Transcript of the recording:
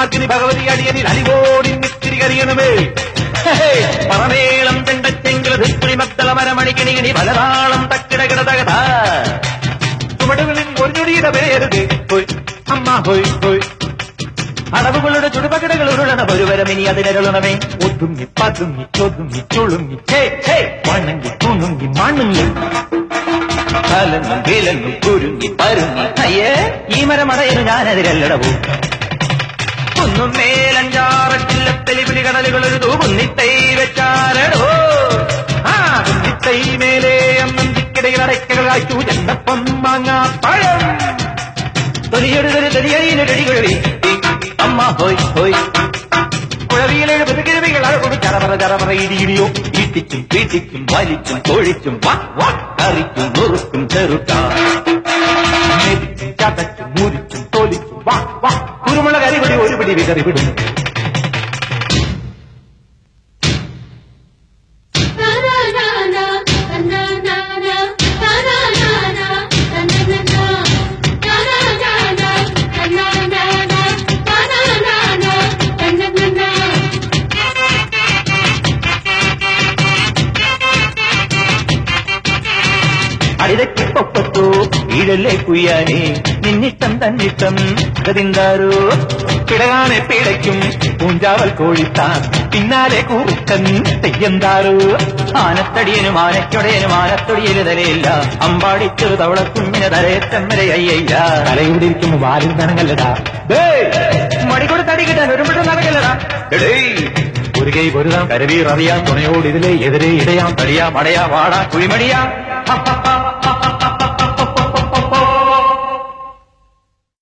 മാർക്കിനി ഭഗവതി അടിയനിൽ അലിവോടി നിത്തിരി കരിയണമേ. പറമേളം ചെണ്ടച്ചെങ്കില് ധിത്രി മത്തള മരമണിക്കിണികിണി പലതാളം തക്കിടകിട തകത ചുവടുകളിൽ ഒരു ഞൊടിയുടെ പേരുത് ഹോയ് അമ്മ ഹോയ് ഹോയ്. അടവുകളുടെ ചുടുപകിടകൾ ഉരുളണ ഒരുവരം ഇനി അതിനരുളണമേ. ഒതുങ്ങി പതുങ്ങി ചൊതുങ്ങി ചുളുങ്ങി വണങ്ങി തുണുങ്ങി മണുങ്ങി കലങ്ങും വിലങ്ങും കുരുങ്ങി പരുങ്ങി. അയ്യേ ഈ മരമടയന് ഞാനതിരല്ലടവും. ഒന്നും മേലഞ്ചാറട്ടില്ലത്തെലി പിടികടലുകൾ ഒരു തൂകുന്നിത്തൈ വെച്ചാലടോ. ആ കുന്നിത്തൈ മേലെ അമ്മന്തിക്കിടയിൽ അടയ്ക്കകൾ കായ്ച്ചു ചെണ്ടപ്പം മാങ്ങാ പഴം. തൊലിയൊടുതൊരു തൊലിയടിയിലൊരടികുഴവി അമ്മ ഹോയ് ഹോയ്. കുഴവിയിലെ പുതുകിഴവികൾ അഴകൊടു ചറപറ ചറപറ ഇടിയിടിയോ. ഈട്ടിക്കും പീട്ടിക്കും വലിച്ചും തൊഴിച്ചും കറിക്കും നുറുക്കും ചെറുക്കാം ചതച്ചും മുരിച്ചും തോലിച്ചും കുരുമുളക് അരിപടി ഒരു പിടി വിതറിവിടും. അടിതക്കിപ്പൊപ്പത്തോ ഈഴല്ലേ കുയ്യാനേ നിന്നിട്ടം തന്നിട്ടം ഗതിന്താരോ. പിടകാനെ പിടയ്ക്കും പൂഞ്ചാവൽ കോഴിത്താൻ പിന്നാലെ കൂറുക്കൻ തെയ്യന്താരോ. ആനത്തടിയനും ആനയ്ക്കൊടയനും ആനത്തൊടിയന് തലയില്ല. അമ്പാടി ചെറു തവള കുഞ്ഞിന് തലയത്തമ്മര അയ്യയ്യ. തലയൂടിയിരിക്കുമ്പോ വാലിൽ നനങ്ങല്ലടാ. മടികൊടു തടി കിട്ടാൻ ഒരുമിട്ട് നടക്കല്ലടാ. ഒരു കൈ പൊരുതാം കരവീർ അറിയാം തുണയോട് ഇതിലെ എതിരെ ഇടയാം തടിയാ മടയാ വാടാ കുഴിമടിയാ.